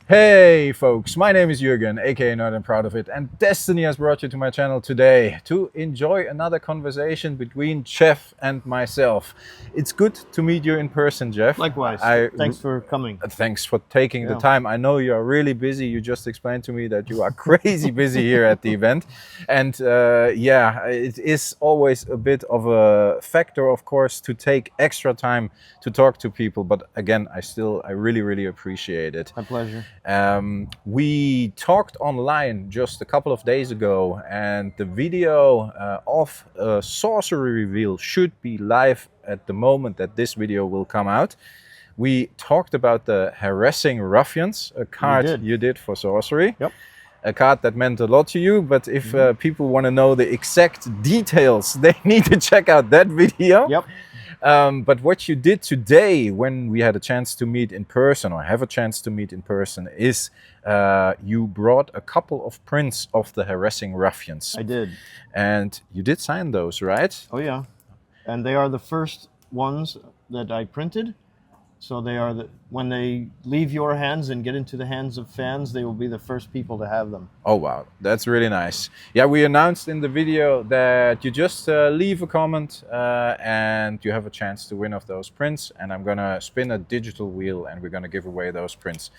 Hey folks, my name is Jürgen, aka Nerd and Proud of It, and Destiny has brought you to my channel today to enjoy another conversation between Jeff and myself. It's good to meet you in person, Jeff. Likewise. Thanks for coming. Thanks for taking the Yeah. time. I know you are really busy. You just explained to me that you are crazy busy here at the event. And yeah, it is always a bit of a factor, of course, to take extra time to talk to people. But again, I really, really appreciate it. My pleasure. We talked online just a couple of days ago, and the video of Sorcery reveal should be live at the moment that this video will come out. We talked about the Harassing Ruffians, a card you did for Sorcery. Yep. A card that meant a lot to you, but if people want to know the exact details, they need to check out that video. Yep. But what you did today, when we had a chance to meet in person, or have a chance to meet in person, is you brought a couple of prints of the Harassing Ruffians. I did. And you did sign those, right? Oh yeah. And they are the first ones that I printed. So they are when they leave your hands and get into the hands of fans, they will be the first people to have them. Oh wow, that's really nice. Yeah, we announced in the video that you just leave a comment and you have a chance to win of those prints, and I'm gonna spin a digital wheel and we're gonna give away those prints.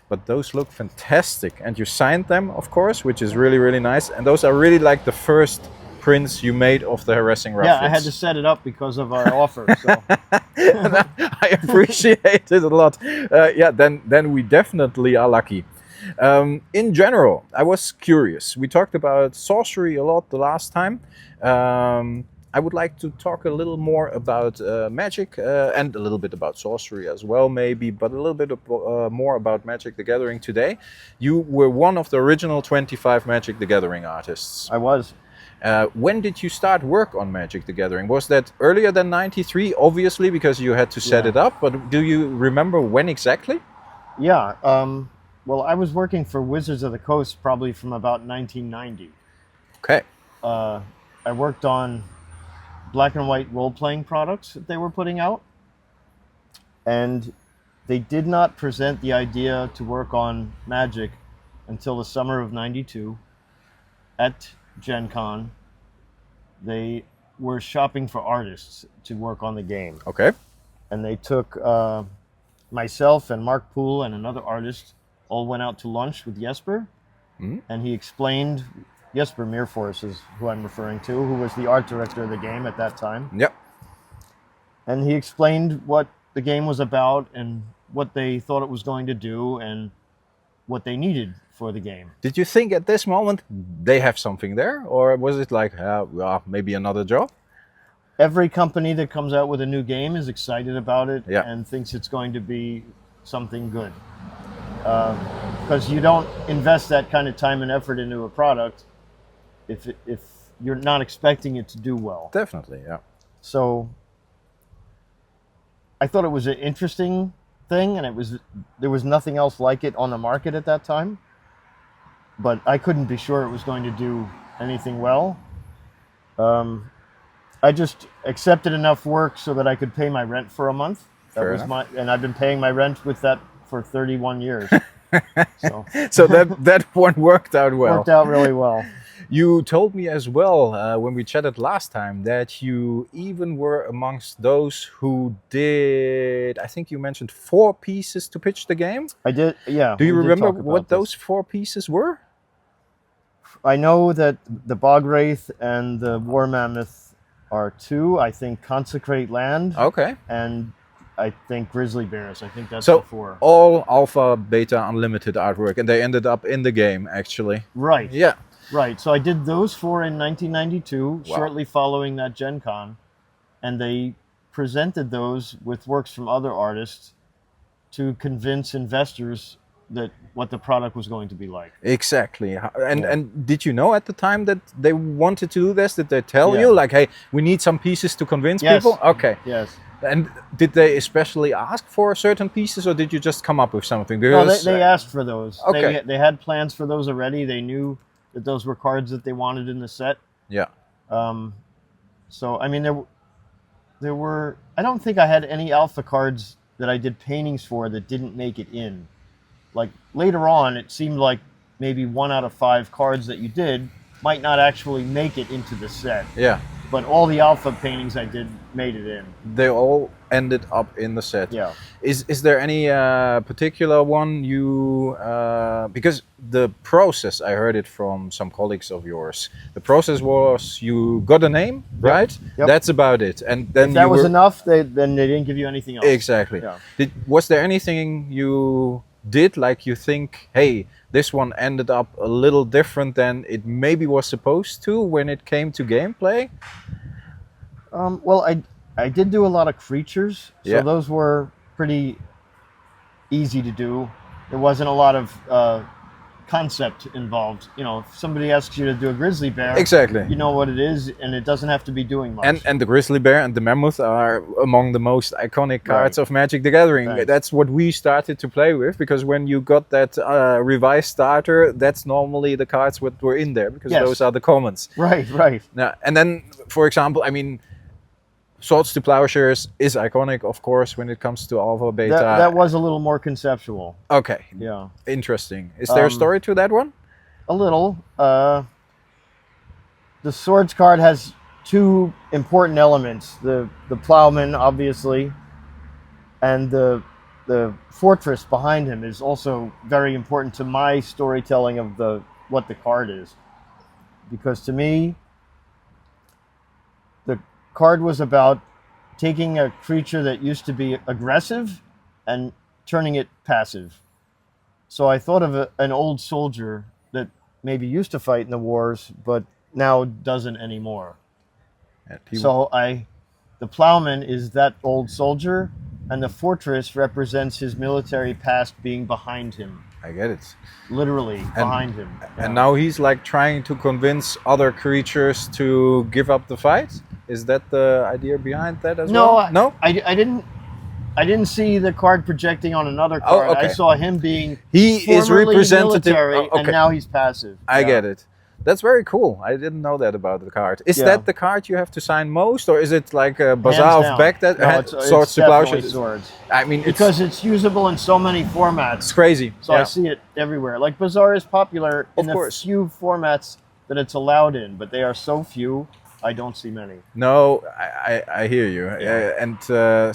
But those look fantastic, and you signed them, of course, which is really, really nice. And those are really like the first prints you made of the Harassing Ruffians. Yeah, I had to set it up because of our offer. So. I appreciate it a lot. Yeah, then we definitely are lucky. In general, I was curious. We talked about Sorcery a lot the last time. I would like to talk a little more about Magic and a little bit about Sorcery as well, maybe, but a little bit more about Magic the Gathering today. You were one of the original 25 Magic the Gathering artists. I was. When did you start work on Magic the Gathering? Was that earlier than '93? Obviously, because you had to set it up. But do you remember when exactly? Yeah. Well, I was working for Wizards of the Coast probably from about 1990. Okay. I worked on black and white role-playing products that they were putting out. And they did not present the idea to work on Magic until the summer of '92 at Gen Con. They were shopping for artists to work on the game. Okay. And they took myself and Mark Poole and another artist all went out to lunch with Jesper. And he explained, Jesper Meerforce is who I'm referring to, who was the art director of the game at that time. Yep. And he explained what the game was about and what they thought it was going to do and what they needed for the game. Did you think at this moment they have something there, or was it like, well, maybe another job? Every company that comes out with a new game is excited about it and thinks it's going to be something good. Because you don't invest that kind of time and effort into a product if you're not expecting it to do well. Definitely, yeah. So I thought it was an interesting thing, and there was nothing else like it on the market at that time. But I couldn't be sure it was going to do anything well. I just accepted enough work so that I could pay my rent for a month. And I've been paying my rent with that for 31 years. So that one worked out well. Worked out really well. You told me as well when we chatted last time that you even were amongst those who did, I think you mentioned 4 pieces to pitch the game? I did, yeah. Do you remember what those 4 pieces were? I know that the Bog Wraith and the War Mammoth are 2. I think Consecrate Land. Okay. And I think Grizzly Bears. I think that's so 4. All alpha, beta, unlimited artwork, and they ended up in the game, actually. Right. Yeah. Right. So I did those 4 in 1992, shortly following that Gen Con, and they presented those with works from other artists to convince investors that what the product was going to be like. Exactly. And did you know at the time that they wanted to do this? Did they tell you, like, hey, we need some pieces to convince people? Okay. Yes. And did they especially ask for certain pieces, or did you just come up with something? Because, no, they asked for those. Okay. They had plans for those already. They knew that those were cards that they wanted in the set. Yeah. So, I mean, there were... I don't think I had any alpha cards that I did paintings for that didn't make it in. like later on, it seemed like maybe 1 out of 5 cards that you did might not actually make it into the set. Yeah. But all the alpha paintings I did made it in. They all ended up in the set. Yeah. Is there any particular one you because the process, I heard it from some colleagues of yours. The process was you got a name, right? Yep. That's about it, and then If that you was were, enough, then they didn't give you anything else. exactly. Yeah. Was there anything you did like you think, hey, this one ended up a little different than it maybe was supposed to when it came to gameplay? Well, I did do a lot of creatures, so Yeah. those were pretty easy to do. There wasn't a lot of concept involved. You know, if somebody asks you to do a grizzly bear, Exactly. you know what it is, and it doesn't have to be doing much. And the grizzly bear and the mammoth are among the most iconic cards Right. of Magic the Gathering. Thanks. That's what we started to play with, because when you got that revised starter, that's normally the cards that were in there, because Yes. those are the commons. Right. Now, and then, for example, I mean, Swords to Plowshares is iconic, of course, when it comes to Alpha, Beta. That was a little more conceptual. Okay, Yeah. interesting. Is there a story to that one? A little. The swords card has 2 important elements: the plowman, obviously, and the fortress behind him is also very important to my storytelling of what the card is, because to me, the card was about taking a creature that used to be aggressive and turning it passive. So I thought of an old soldier that maybe used to fight in the wars, but now doesn't anymore. And he- So the plowman is that old soldier, and the fortress represents his military past being behind him, I get it. literally behind him. And now he's like trying to convince other creatures to give up the fight. Is that the idea behind that as well? No. I didn't see the card projecting on another card. okay. I saw him being He is formerly representative. military, Oh, okay. and now he's passive. I Yeah. get it. That's very cool. I didn't know that about the card. Is Yeah. that the card you have to sign most, or is it like a Bazaar Hands of down. Baghdad? No, it's Swords to definitely Plowshares. swords. I mean, Because it's usable in so many formats. it's crazy. So Yeah. I see it everywhere. Like Bazaar is popular Of in the course. few formats that it's allowed in, but they are so few, I don't see many. No, I hear you. Yeah. And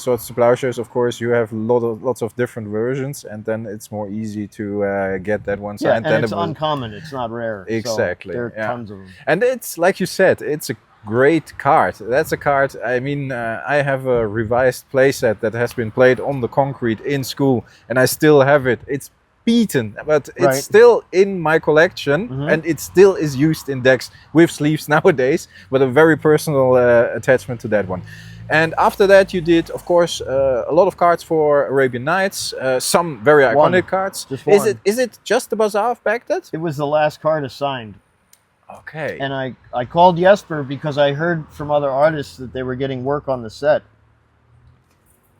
Swords to Plowshares, of course, you have lots of different versions, and then it's more easy to get that one Yeah, signed. and Then it's it will- uncommon. It's not rare. So Exactly, there are yeah. tons of them. And it's like you said, it's a great card. That's a card. I mean, I have a revised playset that has been played on the concrete in school, and I still have it. It's beaten, but it's Right. still in my collection, Mhm. and it still is used in decks with sleeves nowadays. But a very personal attachment to that one. And after that, you did, of course, a lot of cards for Arabian Nights. Some very iconic cards. Just Is one. it just the Bazaar of Baghdad? It was the last card assigned. Okay. And I called Jesper because I heard from other artists that they were getting work on the set.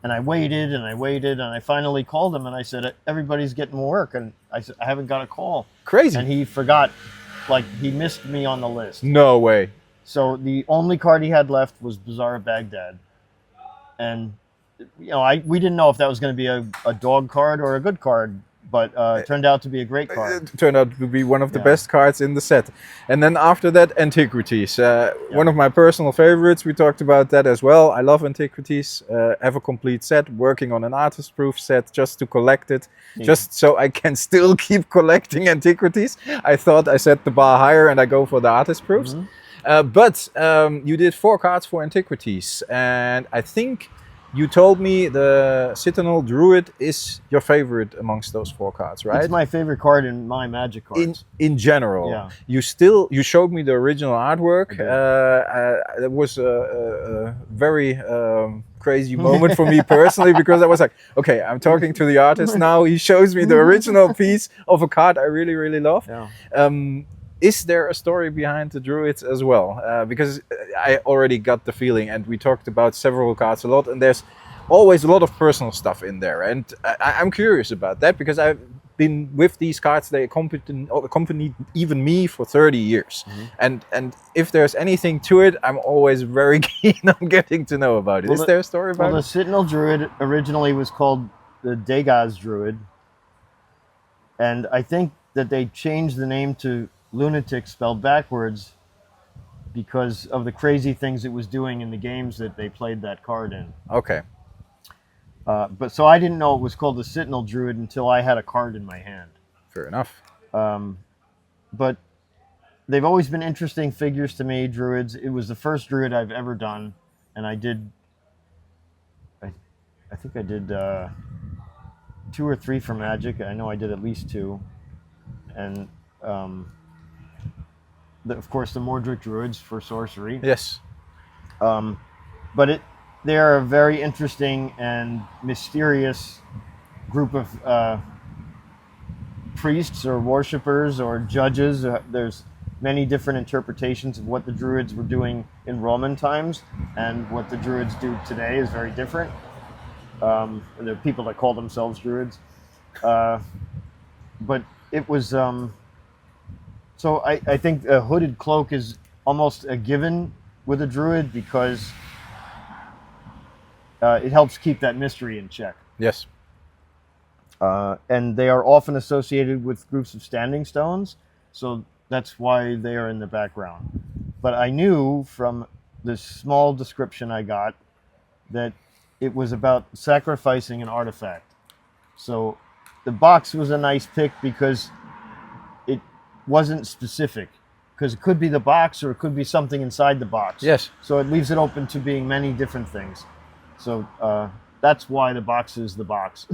And I waited and I waited, and I finally called him and I said, everybody's getting work. And I said, I haven't got a call. Crazy. And he forgot, like he missed me on the list. No way. So the only card he had left was Bazaar of Baghdad. And, you know, we didn't know if that was going to be a dog card or a good card, but it turned out to be a great card. It turned out to be one of the Yeah. best cards in the set. And then after that, Antiquities. One of my personal favorites. We talked about that as well. I love Antiquities. Have a complete set, working on an artist proof set just to collect it, Yeah. just so I can still keep collecting Antiquities. I thought I set the bar higher and I go for the artist proofs. But you did 4 cards for Antiquities, and I think you told me the Citadel Druid is your favorite amongst those 4 cards, right? It's my favorite card in my Magic cards. In general, Yeah. you showed me the original artwork. I did. It was a very crazy moment for me personally, because I was like, okay, I'm talking to the artist now. He shows me the original piece of a card I really love. Yeah. Is there a story behind the Druids as well? Because I already got the feeling, and we talked about several cards a lot, and there's always a lot of personal stuff in there. And I'm curious about that, because I've been with these cards, they accompanied even me for 30 years. And if there's anything to it, I'm always very keen on getting to know about it. Well, Is there a story Well, about the it? Sentinel Druid originally was called the Degas Druid. And I think that they changed the name to Lunatic spelled backwards because of the crazy things it was doing in the games that they played that card in. Okay. But so I didn't know it was called the Sentinel Druid until I had a card in my hand. Fair enough. But they've always been interesting figures to me, Druids. It was the first Druid I've ever done, and I think I did 2 or 3 for Magic. I know I did at least 2. And of course the Mordric Druids for Sorcery. Yes. But they are a very interesting and mysterious group of priests or worshippers or judges. There's many different interpretations of what the Druids were doing in Roman times, and what the Druids do today is very different. And there are people that call themselves Druids. But it was... so I think a hooded cloak is almost a given with a Druid because it helps keep that mystery in check. Yes. And they are often associated with groups of standing stones, so that's why they are in the background. But I knew from the small description I got that it was about sacrificing an artifact. So the box was a nice pick because it wasn't specific, because it could be the box or it could be something inside the box. Yes. So it leaves it open to being many different things. So that's why the box is the box.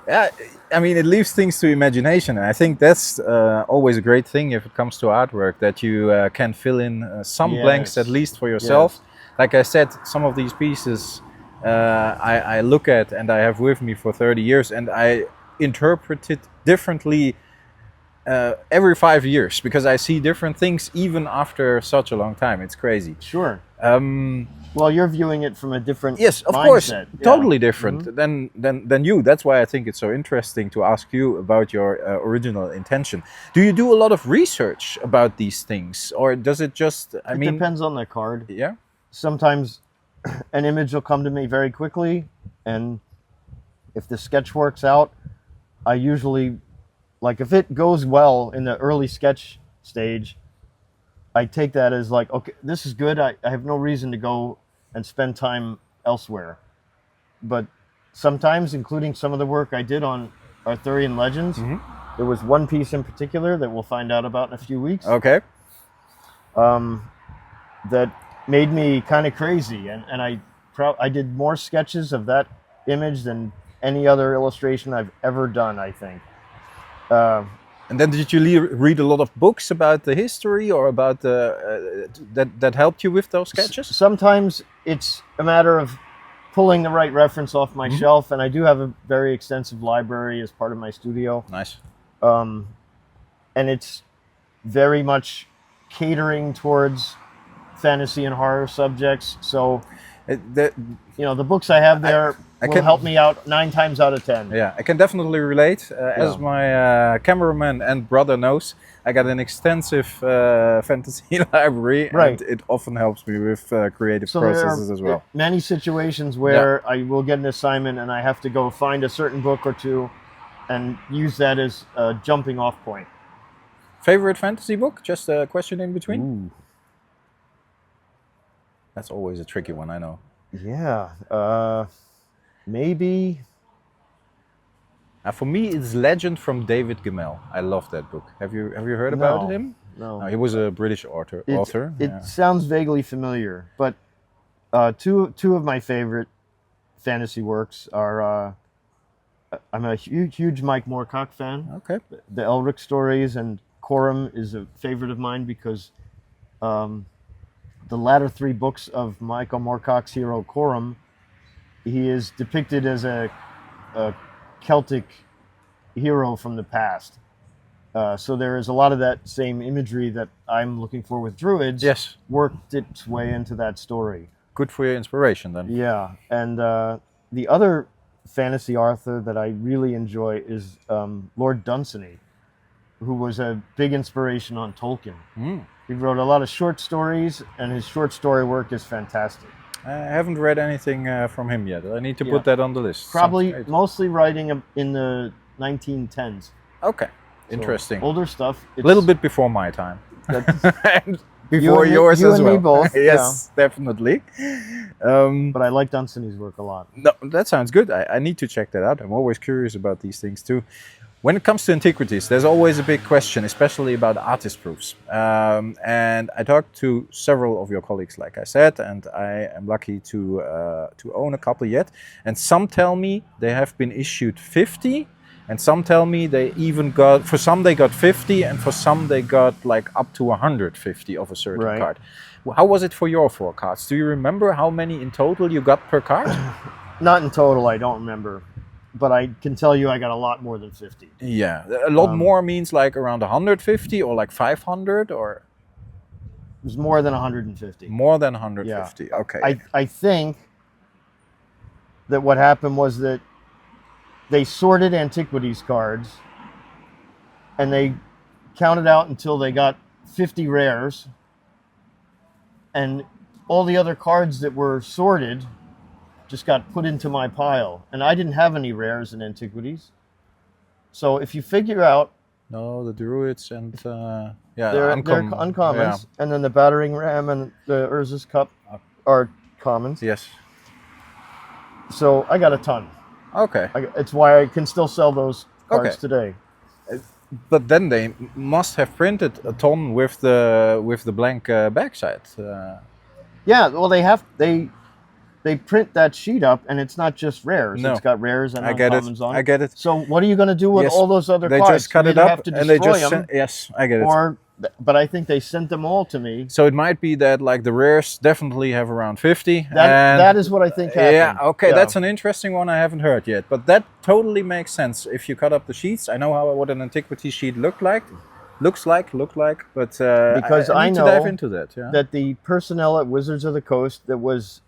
Yeah, I mean, it leaves things to imagination, and I think that's always a great thing if it comes to artwork, that you can fill in some blanks at least for yourself. Yes. Like I said, some of these pieces I look at and I have with me for 30 years, and I interpret it differently every 5 years because I see different things even after such a long time. It's crazy. Sure. Well, you're viewing it from a different yes, of mindset. course, Yeah. totally different than you. That's why I think it's so interesting to ask you about your original intention. Do you do a lot of research about these things, or does it just? I mean, It depends on the card. yeah. Sometimes an image will come to me very quickly, and if the sketch works out, I usually, like, if it goes well in the early sketch stage, I take that as like, okay, this is good. I have no reason to go and spend time elsewhere. But sometimes, including some of the work I did on Arthurian Legends, there was one piece in particular that we'll find out about in a few weeks. Okay. That made me kind of crazy, and I did more sketches of that image than any other illustration I've ever done, I think. And then did you read a lot of books about the history or about that helped you with those sketches? Sometimes it's a matter of pulling the right reference off my shelf, and I do have a very extensive library as part of my studio. Nice. And it's very much catering towards fantasy and horror subjects. So, the books I have there will help me out 9 times out of 10. Yeah, I can definitely relate. As my cameraman and brother knows, I got an extensive fantasy library, and it often helps me with creative processes as well. Many situations where I will get an assignment and I have to go find a certain book or two and use that as a jumping off point. Favorite fantasy book? Just a question in between? Ooh. That's always a tricky one, I know. Yeah, maybe. For me, it's Legend from David Gemmell. I love that book. Have you heard about him? No. He was a British author. It sounds vaguely familiar, but two of my favorite fantasy works are. I'm a huge Mike Moorcock fan. Okay. The Elric stories, and Corum is a favorite of mine because the latter 3 books of Michael Moorcock's hero Corum, he is depicted as a Celtic hero from the past. So there is a lot of that same imagery that I'm looking for with Druids. Yes. Worked its way into that story. Good for your inspiration then. Yeah, and the other fantasy author that I really enjoy is Lord Dunsany, who was a big inspiration on Tolkien. He wrote a lot of short stories, and his short story work is fantastic. I haven't read anything from him yet. I need to put that on the list. Probably mostly writing in the 1910s. Okay, So, interesting. older stuff. A little bit before my time. That's, And before and me- yours you as and well. me both, Yes, definitely. but I like Dunsany's work a lot. No, that sounds good. I need to check that out. I'm always curious about these things too. When it comes to antiquities, there's always a big question, especially about artist proofs. And I talked to several of your colleagues, like I said, and I am lucky to own a couple yet. And some tell me they have been issued 50, and some tell me they even got, for some they got 50, and for some they got like up to 150 of a certain Right. card. How was it for your 4 cards? Do you remember how many in total you got per card? Not in total, I don't remember, but I can tell you I got a lot more than 50. Yeah, a lot more means like around 150 or like 500 or It was more than 150. more than 150. Yeah. Okay. I think that what happened was that they sorted antiquities cards and they counted out until they got 50 rares, and all the other cards that were sorted just got put into my pile, and I didn't have any rares in antiquities. So if you figure out No, the druids and yeah, they're uncommon. uncommons, Yeah. and then the battering ram and the Urza's Cup are commons. Yes. So I got a ton. Okay. It's why I can still sell those cards Okay. today. But then they must have printed a ton with the blank backside. Yeah, well they print that sheet up, and it's not just rares. No. It's got rares and I get it. uncommons on I get it. So what are you going to do with Yes, all those other They cards? just cut You it either up have to and they destroy just them, yes, I get it. but I think they sent them all to me. So it might be that like the rares definitely have around 50. That is what I think happened. Yeah, okay, that's an interesting one I haven't heard yet. But that totally makes sense if you cut up the sheets. I know what an antiquity sheet looks like, but Because I I need know to dive into that. Yeah. that the personnel at Wizards of the Coast that was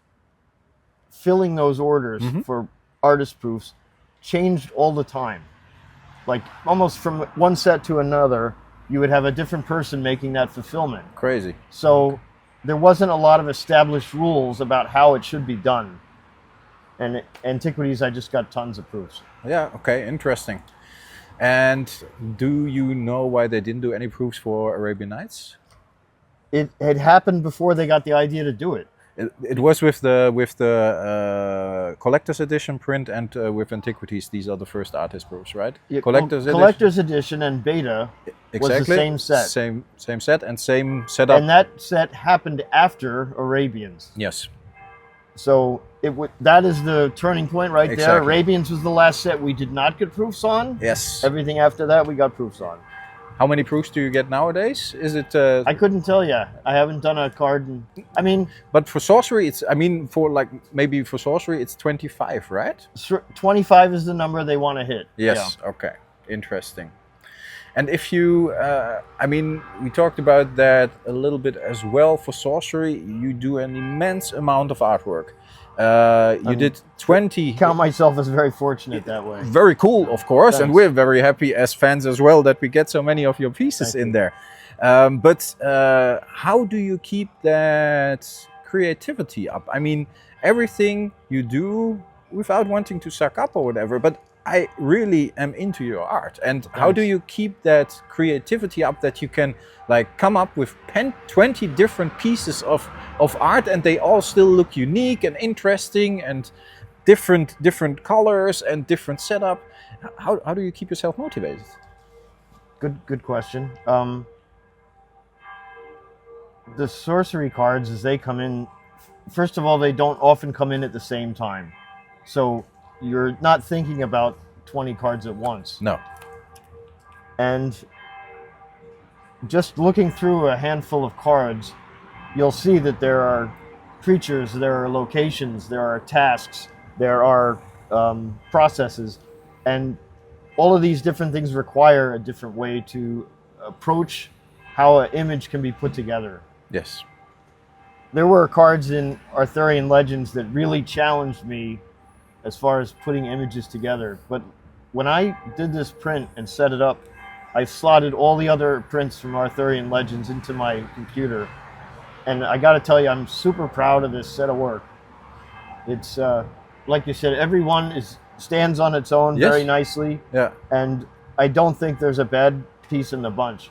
filling those orders for artist proofs changed all the time. Like almost from one set to another, you would have a different person making that fulfillment. Crazy. So there wasn't a lot of established rules about how it should be done. And antiquities, I just got tons of proofs. Yeah. Okay. Interesting. And do you know why they didn't do any proofs for Arabian Nights? It had happened before they got the idea to do it. It was with the collector's edition print and with antiquities. These are the first artist proofs, right? Yeah, Collector's edition and beta exactly. was the same set. Same set and same setup. And that set happened after Arabians. Yes. So that is the turning point right there. Exactly. Arabians was the last set we did not get proofs on. Yes. Everything after that we got proofs on. How many proofs do you get nowadays? Is it? I couldn't tell you. I haven't done a card. But for sorcery, maybe for sorcery, it's 25, right? 25 is the number they want to hit. Yes. Yeah. Okay. Interesting. And if you, we talked about that a little bit as well. For sorcery, you do an immense amount of artwork. You did 20. Count myself as very fortunate that way. Very cool, of course, Thanks. and we're very happy as fans as well that we get so many of your pieces in there. But how do you keep that creativity up? I mean, everything you do without wanting to suck up or whatever, but I really am into your art. And how do you keep that creativity up that you can like come up with 20 different pieces of art and they all still look unique and interesting and different colors and different setup? How do you keep yourself motivated? Good question. The sorcery cards, as they come in, first of all, they don't often come in at the same time. So you're not thinking about 20 cards at once. No. And just looking through a handful of cards, you'll see that there are creatures, there are locations, there are tasks, there are processes, and all of these different things require a different way to approach how an image can be put together. Yes. There were cards in Arthurian Legends that really challenged me as far as putting images together. But when I did this print and set it up, I slotted all the other prints from Arthurian Legends into my computer. And I got to tell you, I'm super proud of this set of work. It's, like you said, everyone is stands on its own Yes. very nicely. Yeah. And I don't think there's a bad piece in the bunch.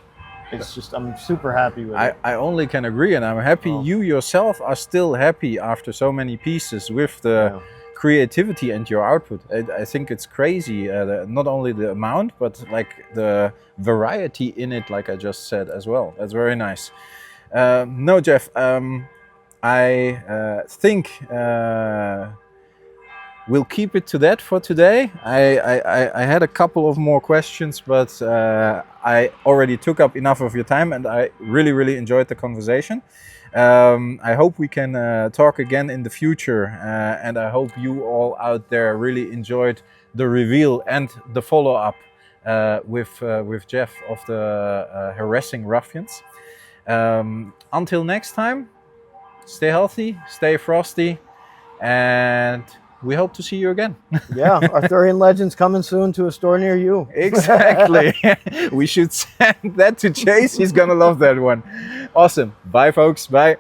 It's just, I'm super happy with it. I only can agree, and I'm happy you yourself are still happy after so many pieces with the creativity and your output. I think it's crazy, not only the amount, but like the variety in it, like I just said as well. That's very nice. No, Jeff, I think we'll keep it to that for today. I had a couple of more questions, but I already took up enough of your time, and I really enjoyed the conversation. I hope we can talk again in the future, and I hope you all out there really enjoyed the reveal and the follow-up with Jeff of the Harassing Ruffians. Until next time, stay healthy, stay frosty, and we hope to see you again. Yeah, Arthurian Legends coming soon to a store near you. Exactly. We should send that to Chase. He's gonna love that one. Awesome. Bye, folks. Bye.